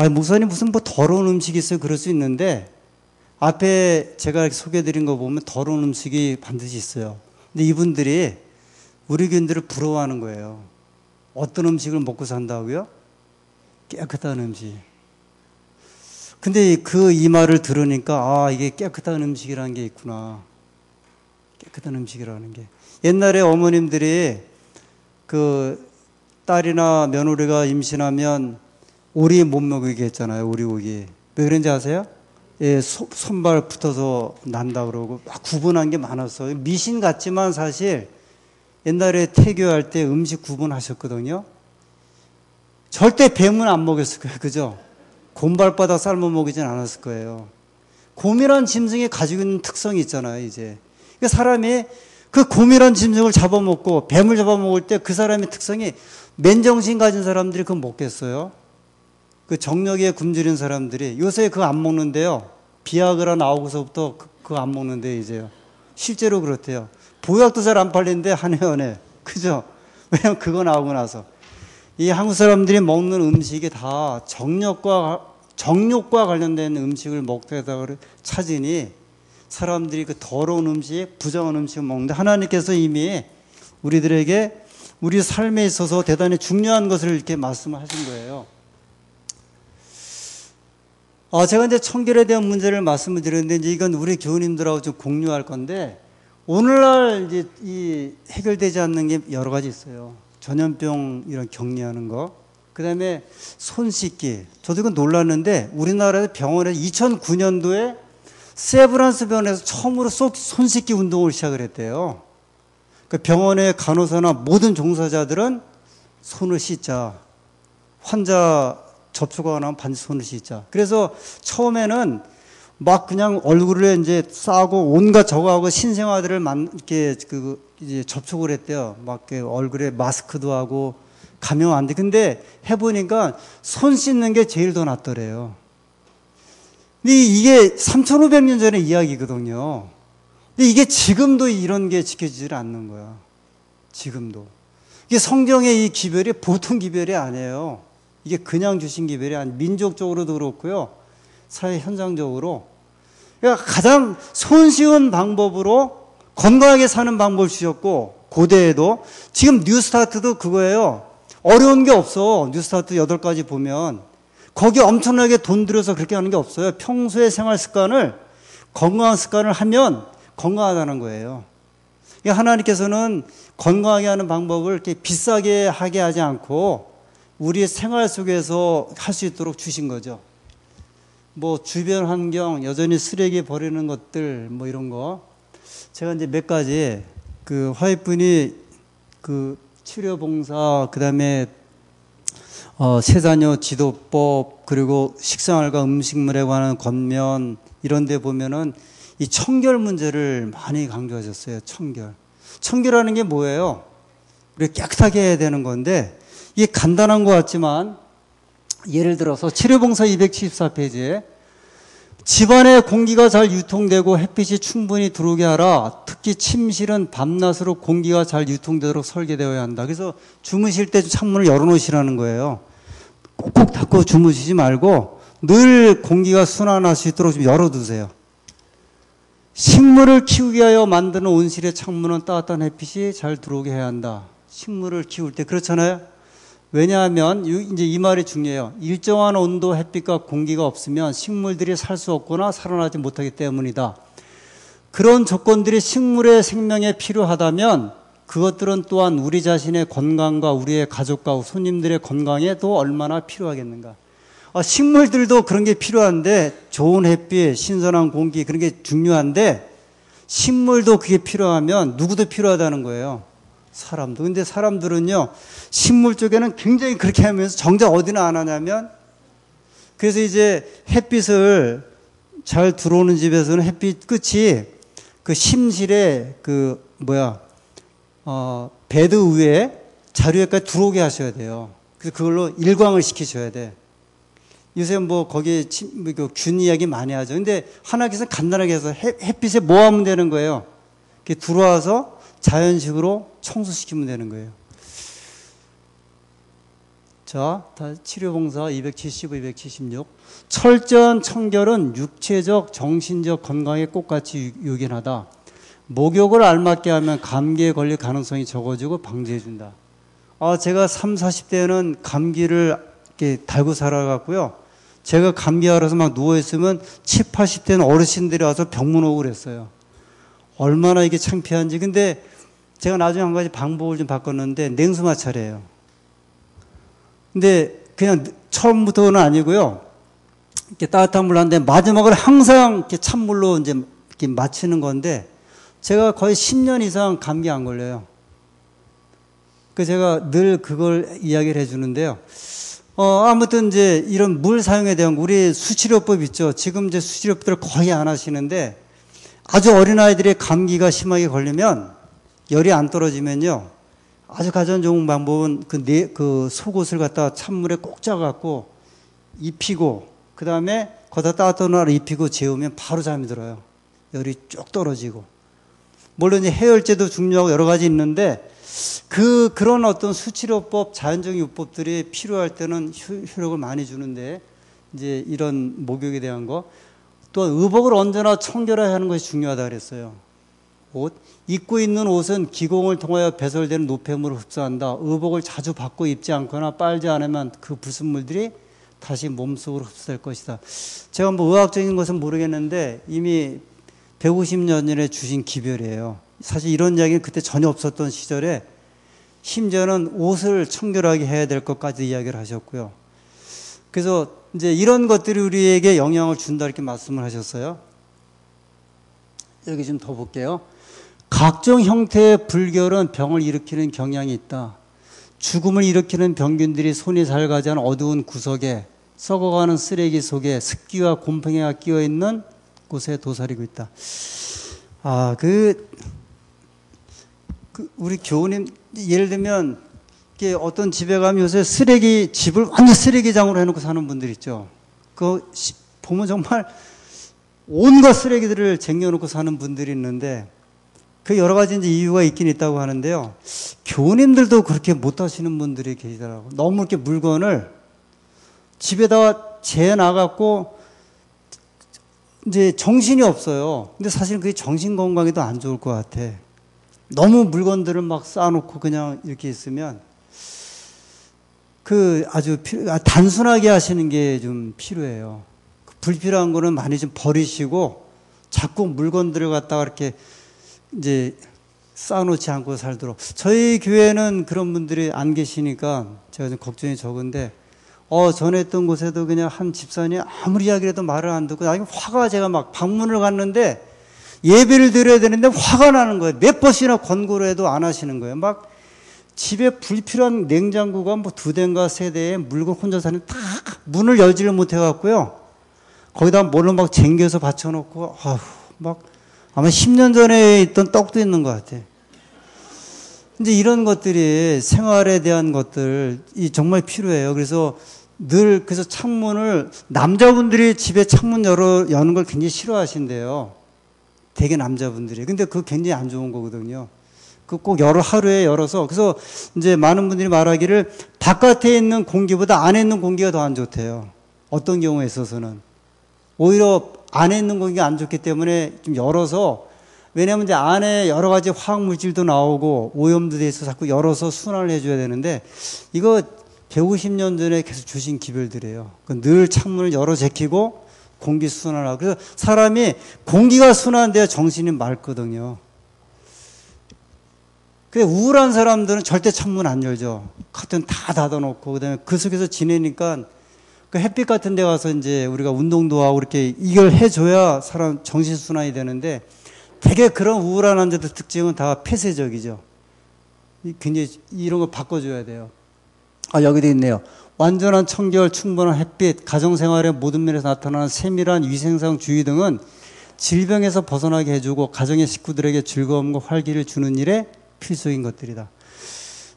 목사님 무슨 뭐 더러운 음식이 있어요? 그럴 수 있는데 앞에 제가 소개해드린 거 보면 더러운 음식이 반드시 있어요. 근데 이분들이 우리 교인들을 부러워하는 거예요. 어떤 음식을 먹고 산다고요? 깨끗한 음식. 근데 이 말을 들으니까 이게 깨끗한 음식이라는 게 있구나. 깨끗한 음식이라는 게. 옛날에 어머님들이 그 딸이나 며느리가 임신하면 오리 못 먹이게 했잖아요. 오리고기. 왜 그런지 아세요? 예, 손발 붙어서 난다 그러고 막 구분한 게 많았어요. 미신 같지만 사실 옛날에 태교할 때 음식 구분하셨거든요. 절대 뱀은 안 먹였을 거예요. 그죠? 곰발바닥 삶아 먹이진 않았을 거예요. 곰이란 짐승이 가지고 있는 특성이 있잖아요, 이제. 그러니까 사람이 그 곰이란 짐승을 잡아먹고 뱀을 잡아먹을 때 그 사람의 특성이 맨정신 가진 사람들이 그거 먹겠어요? 그 정력에 굶주린 사람들이 요새 그거 안 먹는데요. 비아그라 나오고서부터 그거 안 먹는데 이제요. 실제로 그렇대요. 보약도 잘 안 팔리는데 한의원에. 그죠? 왜냐면 그거 나오고 나서. 이 한국 사람들이 먹는 음식이 다 정력과 관련된 음식을 먹다가 찾으니 사람들이 그 더러운 음식, 부정한 음식을 먹는데 하나님께서 이미 우리들에게 우리 삶에 있어서 대단히 중요한 것을 이렇게 말씀하신 거예요. 제가 이제 청결에 대한 문제를 말씀을 드렸는데 이제 이건 우리 교우님들하고 좀 공유할 건데 오늘날 이제 이 해결되지 않는 게 여러 가지 있어요. 전염병 이런 격리하는 거. 그 다음에 손 씻기. 저도 이건 놀랐는데 우리나라의 병원에 2009년도에 세브란스 병원에서 처음으로 손 씻기 운동을 시작을 했대요. 그 병원의 간호사나 모든 종사자들은 손을 씻자. 환자 접촉하고 나면 반드시 손을 씻자. 그래서 처음에는 막 그냥 얼굴에 이제 싸고 온갖 저거하고 신생아들을 이렇게 이제 접촉을 했대요. 막 얼굴에 마스크도 하고 감염 안 돼. 근데 해보니까 손 씻는 게 제일 더 낫더래요. 근데 이게 3,500년 전의 이야기거든요. 근데 이게 지금도 이런 게 지켜지질 않는 거야. 지금도. 이게 성경의 이 기별이 보통 기별이 아니에요. 이게 그냥 주신 기별이 아니에요. 민족적으로도 그렇고요. 사회 현상적으로. 그러니까 가장 손쉬운 방법으로 건강하게 사는 방법을 주셨고, 고대에도. 지금 뉴스타트도 그거예요. 어려운 게 없어. 뉴스타트 8가지 보면. 거기 엄청나게 돈 들여서 그렇게 하는 게 없어요. 평소의 생활 습관을, 건강한 습관을 하면 건강하다는 거예요. 그러니까 하나님께서는 건강하게 하는 방법을 이렇게 비싸게 하게 하지 않고 우리의 생활 속에서 할 수 있도록 주신 거죠. 뭐 주변 환경, 여전히 쓰레기 버리는 것들, 뭐 이런 거. 제가 이제 몇 가지, 그 화이트분이 그 치료봉사, 그 다음에 세자녀 지도법, 그리고 식생활과 음식물에 관한 권면, 이런 데 보면은 이 청결 문제를 많이 강조하셨어요. 청결. 청결하는 게 뭐예요? 우리가 깨끗하게 해야 되는 건데, 이게 간단한 것 같지만, 예를 들어서 치료봉사 274페이지에 집안의 공기가 잘 유통되고 햇빛이 충분히 들어오게 하라. 특히 침실은 밤낮으로 공기가 잘 유통되도록 설계되어야 한다. 그래서 주무실 때 창문을 열어놓으시라는 거예요. 꼭꼭 닫고 주무시지 말고 늘 공기가 순환할 수 있도록 좀 열어두세요. 식물을 키우기 위하여 만드는 온실의 창문은 따뜻한 햇빛이 잘 들어오게 해야 한다. 식물을 키울 때 그렇잖아요. 왜냐하면 이제 이 말이 중요해요. 일정한 온도, 햇빛과 공기가 없으면 식물들이 살 수 없거나 살아나지 못하기 때문이다. 그런 조건들이 식물의 생명에 필요하다면 그것들은 또한 우리 자신의 건강과 우리의 가족과 손님들의 건강에도 얼마나 필요하겠는가. 식물들도 그런 게 필요한데, 좋은 햇빛, 신선한 공기, 그런 게 중요한데 식물도 그게 필요하면 누구도 필요하다는 거예요. 사람도. 근데 사람들은요, 식물 쪽에는 굉장히 그렇게 하면서 정작 어디나 안 하냐면, 그래서 이제 햇빛을 잘 들어오는 집에서는 햇빛 끝이 그 심실에 베드 위에 자루에까지 들어오게 하셔야 돼요. 그래서 그걸로 일광을 시키셔야 돼. 요새 뭐 거기에 균 이야기 많이 하죠. 근데 하나님께서 간단하게 해서 햇빛에 뭐 하면 되는 거예요? 이렇게 들어와서 자연식으로 청소시키면 되는 거예요. 자, 치료봉사 275, 276. 철저한 청결은 육체적, 정신적 건강에 꼭같이 요긴하다. 목욕을 알맞게 하면 감기에 걸릴 가능성이 적어지고 방지해준다. 제가 30, 40대에는 감기를 이렇게 달고 살아갔고요. 제가 감기 알아서 막 누워있으면 70, 80대는 어르신들이 와서 병문 오고 그랬어요. 얼마나 이게 창피한지. 근데 제가 나중에 한 가지 방법을 좀 바꿨는데 냉수 마찰이에요. 근데 그냥 처음부터는 아니고요. 이렇게 따뜻한 물 하는데 마지막을 항상 이렇게 찬물로 이제 이렇게 마치는 건데 제가 거의 10년 이상 감기 안 걸려요. 그 제가 늘 그걸 이야기를 해주는데요. 아무튼 이제 이런 물 사용에 대한 우리 수치료법 있죠. 지금 이제 수치료법들을 거의 안 하시는데 아주 어린아이들이 감기가 심하게 걸리면 열이 안 떨어지면요. 아주 가장 좋은 방법은 그 속옷을 갖다가 찬물에 꼭 짜갖고 입히고 그 다음에 거기다 따뜻한 물을 입히고 재우면 바로 잠이 들어요. 열이 쭉 떨어지고. 물론 이제 해열제도 중요하고 여러 가지 있는데 그런 어떤 수치료법, 자연적인 요법들이 필요할 때는 효력을 많이 주는데 이제 이런 목욕에 대한 거. 또 의복을 언제나 청결하게 하는 것이 중요하다 그랬어요. 옷. 입고 있는 옷은 기공을 통하여 배설되는 노폐물을 흡수한다. 의복을 자주 바꿔 입지 않거나 빨지 않으면 그 불순물들이 다시 몸속으로 흡수될 것이다. 제가 뭐 의학적인 것은 모르겠는데 이미 150년 전에 주신 기별이에요. 사실 이런 이야기는 그때 전혀 없었던 시절에 심지어는 옷을 청결하게 해야 될 것까지 이야기를 하셨고요. 그래서 이제 이런 것들이 우리에게 영향을 준다 이렇게 말씀을 하셨어요. 여기 좀 더 볼게요. 각종 형태의 불결은 병을 일으키는 경향이 있다. 죽음을 일으키는 병균들이 손이 잘 가지 않은 어두운 구석에 썩어가는 쓰레기 속에 습기와 곰팡이가 끼어 있는 곳에 도사리고 있다. 우리 교우님, 예를 들면, 어떤 집에 가면 요새 집을 완전 쓰레기장으로 해놓고 사는 분들 있죠. 보면 정말 온갖 쓰레기들을 쟁여놓고 사는 분들이 있는데, 그 여러 가지 이제 이유가 있긴 있다고 하는데요. 교우님들도 그렇게 못 하시는 분들이 계시더라고요. 너무 이렇게 물건을 집에다가 재놔갖고, 이제 정신이 없어요. 근데 사실 그게 정신 건강에도 안 좋을 것 같아. 너무 물건들을 막 쌓아놓고 그냥 이렇게 있으면 아주 단순하게 하시는 게 좀 필요해요. 불필요한 거는 많이 좀 버리시고 자꾸 물건들을 갖다가 이렇게 이제 쌓아놓지 않고 살도록. 저희 교회는 그런 분들이 안 계시니까 제가 좀 걱정이 적은데 전에 있던 곳에도 그냥 한 집사님이 아무리 이야기를 해도 말을 안 듣고 나중에 화가 제가 막 방문을 갔는데 예배를 드려야 되는데 화가 나는 거예요. 몇 번씩이나 권고를 해도 안 하시는 거예요. 막 집에 불필요한 냉장고가 뭐 2대인가 3대에 물건 혼자 사는 다 문을 열지를 못해갖고요. 거기다 뭘로 막 쟁겨서 받쳐놓고 막 아마 10년 전에 있던 떡도 있는 것 같아. 이제 이런 것들이 생활에 대한 것들이 정말 필요해요. 그래서 그래서 창문을, 남자분들이 집에 창문 여는 걸 굉장히 싫어하신대요. 되게 남자분들이. 근데 그거 굉장히 안 좋은 거거든요. 꼭 하루에 열어서. 그래서 이제 많은 분들이 말하기를 바깥에 있는 공기보다 안에 있는 공기가 더 안 좋대요. 어떤 경우에 있어서는. 오히려 안에 있는 공기가 안 좋기 때문에 좀 열어서, 왜냐하면 이제 안에 여러 가지 화학 물질도 나오고 오염도 돼 있어서 자꾸 열어서 순환을 해줘야 되는데, 이거 150년 전에 계속 주신 기별들이에요. 늘 창문을 열어 제끼고 공기 순환하고. 그래서 사람이 공기가 순환돼야 정신이 맑거든요. 근데 우울한 사람들은 절대 창문 안 열죠. 커튼 다 닫아놓고 그다음에 그 속에서 지내니까 그 햇빛 같은 데 가서 이제 우리가 운동도 하고 이렇게 이걸 해줘야 사람 정신 순환이 되는데, 되게 그런 우울한 환자들 특징은 다 폐쇄적이죠. 굉장히 이런 걸 바꿔줘야 돼요. 여기도 있네요. 완전한 청결, 충분한 햇빛, 가정생활의 모든 면에서 나타나는 세밀한 위생상 주의 등은 질병에서 벗어나게 해주고 가정의 식구들에게 즐거움과 활기를 주는 일에 필수적인 것들이다.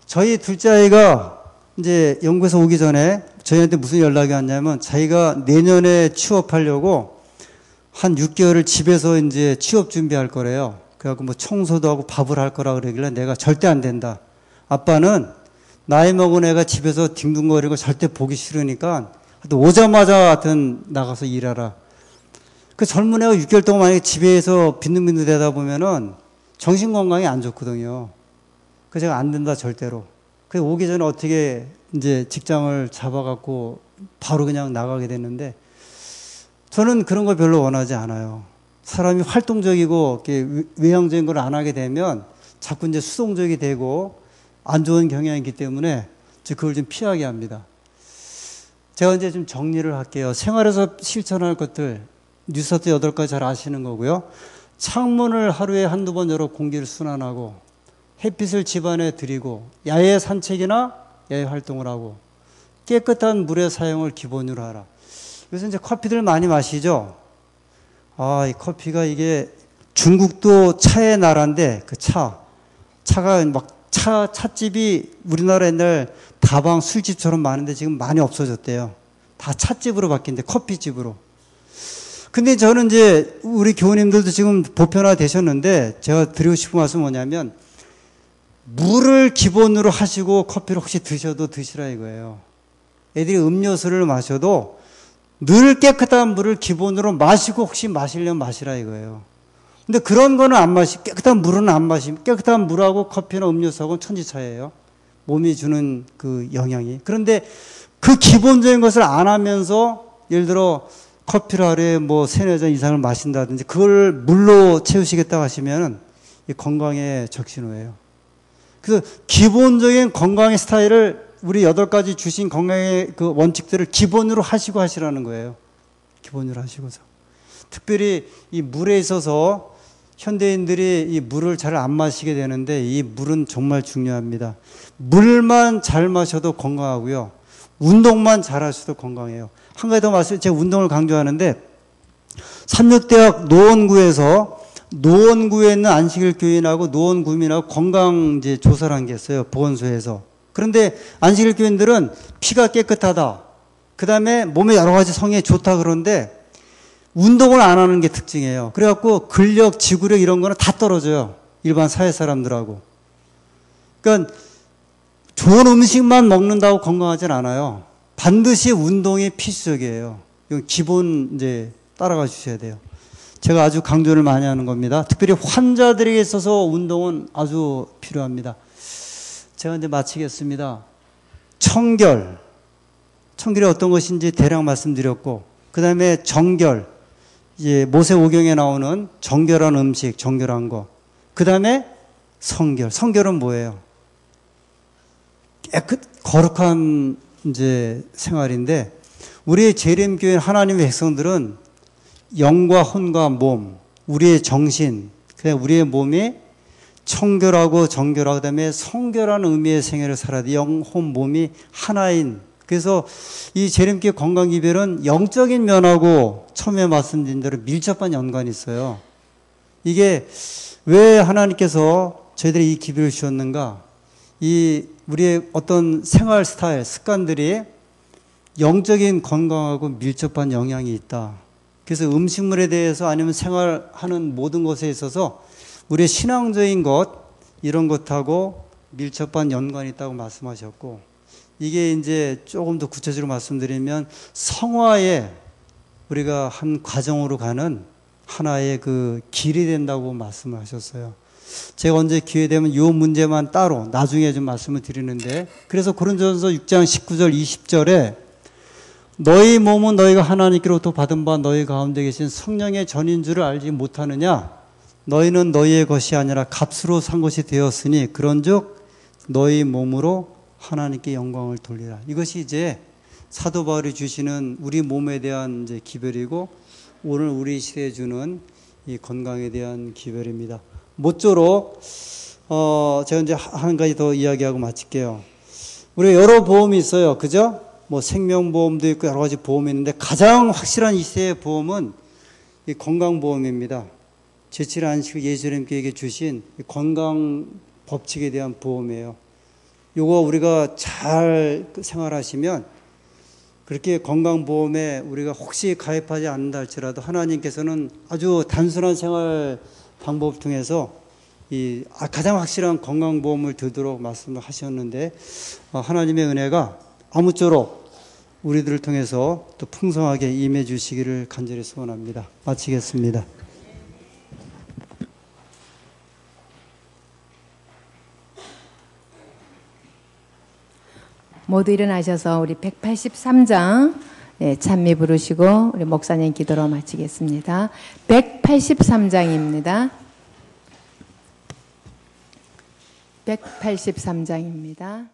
저희 둘째 아이가 이제 영국에서 오기 전에 저희한테 무슨 연락이 왔냐면, 자기가 내년에 취업하려고 한 6개월을 집에서 이제 취업 준비할 거래요. 그래갖고 뭐 청소도 하고 밥을 할 거라 그러길래 내가 절대 안 된다. 아빠는 나이 먹은 애가 집에서 뒹둥거리고 절대 보기 싫으니까 오자마자 하여튼 나가서 일하라. 그 젊은 애가 6개월 동안 만약에 집에서 빈둥빈둥 대다 보면은 정신 건강이 안 좋거든요. 그래서 제가 안 된다, 절대로. 그래서 오기 전에 어떻게 이제 직장을 잡아갖고 바로 그냥 나가게 됐는데, 저는 그런 거 별로 원하지 않아요. 사람이 활동적이고 이렇게 외향적인 걸 안 하게 되면 자꾸 이제 수동적이 되고 안 좋은 경향이기 때문에 그걸 좀 피하게 합니다. 제가 이제 좀 정리를 할게요. 생활에서 실천할 것들, 뉴스타트 8가지 잘 아시는 거고요. 창문을 하루에 한두 번 열어 공기를 순환하고, 햇빛을 집안에 들이고, 야외 산책이나 야외 활동을 하고, 깨끗한 물의 사용을 기본으로 하라. 요새 이제 커피들 많이 마시죠? 이 커피가 이게 중국도 차의 나라인데, 차가 막 찻집이 우리나라 옛날 다방 술집처럼 많은데 지금 많이 없어졌대요. 다 찻집으로 바뀐대, 커피집으로. 근데 저는 이제 우리 교우님들도 지금 보편화 되셨는데 제가 드리고 싶은 말씀은 뭐냐면 물을 기본으로 하시고 커피를 혹시 드셔도 드시라 이거예요. 애들이 음료수를 마셔도 늘 깨끗한 물을 기본으로 마시고 혹시 마시려면 마시라 이거예요. 근데 그런 거는 안 깨끗한 물은 안 마시면 깨끗한 물하고 커피나 음료수하고는 천지차이예요. 몸이 주는 그 영향이. 그런데 그 기본적인 것을 안 하면서 예를 들어 커피를 하루에 뭐 3-4잔 이상을 마신다든지 그걸 물로 채우시겠다고 하시면은 건강에 적신호예요. 그래서 기본적인 건강의 스타일을 우리 8가지 주신 건강의 그 원칙들을 기본으로 하시고 하시라는 거예요. 기본으로 하시고서. 특별히 이 물에 있어서 현대인들이 이 물을 잘 안 마시게 되는데 이 물은 정말 중요합니다. 물만 잘 마셔도 건강하고요. 운동만 잘 하셔도 건강해요. 한 가지 더 말씀, 제가 운동을 강조하는데 삼육대학 노원구에 있는 안식일 교인하고 노원구민하고 건강 이제 조사를 한 게 있어요. 보건소에서. 그런데 안식일 교인들은 피가 깨끗하다. 그 다음에 몸에 여러 가지 성에 좋다 그러는데 운동을 안 하는 게 특징이에요. 그래갖고 근력, 지구력 이런 거는 다 떨어져요. 일반 사회 사람들하고. 그러니까 좋은 음식만 먹는다고 건강하진 않아요. 반드시 운동이 필수적이에요. 이건 기본 이제 따라가 주셔야 돼요. 제가 아주 강조를 많이 하는 겁니다. 특별히 환자들에게 있어서 운동은 아주 필요합니다. 제가 이제 마치겠습니다. 청결이 어떤 것인지 대략 말씀드렸고, 그 다음에 정결, 이제 모세오경에 나오는 정결한 음식, 정결한 거. 그 다음에 성결은 뭐예요? 거룩한 이제 생활인데, 우리의 재림교회 하나님의 백성들은 영과 혼과 몸, 우리의 정신, 그냥 우리의 몸이 청결하고 정결하고 그다음에 성결한 의미의 생애를 살아야 돼. 영, 혼, 몸이 하나인. 그래서 이 재림교회 건강기별은 영적인 면하고 처음에 말씀드린 대로 밀접한 연관이 있어요. 이게 왜 하나님께서 저희들이 이 기별을 주셨는가? 이 우리의 어떤 생활 스타일, 습관들이 영적인 건강하고 밀접한 영향이 있다. 그래서 음식물에 대해서 아니면 생활하는 모든 것에 있어서 우리의 신앙적인 것, 이런 것하고 밀접한 연관이 있다고 말씀하셨고, 이게 이제 조금 더 구체적으로 말씀드리면 성화에 우리가 한 과정으로 가는 하나의 그 길이 된다고 말씀을 하셨어요. 제가 언제 기회 되면 이 문제만 따로 나중에 좀 말씀을 드리는데, 그래서 고린도전서 6장 19절 20절에 너희 몸은 너희가 하나님께로부터 받은 바 너희 가운데 계신 성령의 전인 줄을 알지 못하느냐? 너희는 너희의 것이 아니라 값으로 산 것이 되었으니 그런즉 너희 몸으로 하나님께 영광을 돌리라. 이것이 이제 사도 바울이 주시는 우리 몸에 대한 이제 기별이고 오늘 우리 시대에 주는 이 건강에 대한 기별입니다. 모쪼록 제가 이제 한 가지 더 이야기하고 마칠게요. 우리 여러 보험이 있어요, 그죠? 뭐 생명보험도 있고 여러 가지 보험이 있는데 가장 확실한 이 시대의 보험은 이 건강보험입니다. 제칠 안식 예수님께게 주신 건강 법칙에 대한 보험이에요. 요거 우리가 잘 생활하시면 그렇게 건강보험에 우리가 혹시 가입하지 않는다 할지라도 하나님께서는 아주 단순한 생활 방법을 통해서 이 가장 확실한 건강보험을 들도록 말씀을 하셨는데 하나님의 은혜가 아무쪼록 우리들을 통해서 또 풍성하게 임해 주시기를 간절히 소원합니다. 마치겠습니다. 모두 일어나셔서 우리 183장 찬미 부르시고 우리 목사님 기도로 마치겠습니다. 183장입니다. 183장입니다.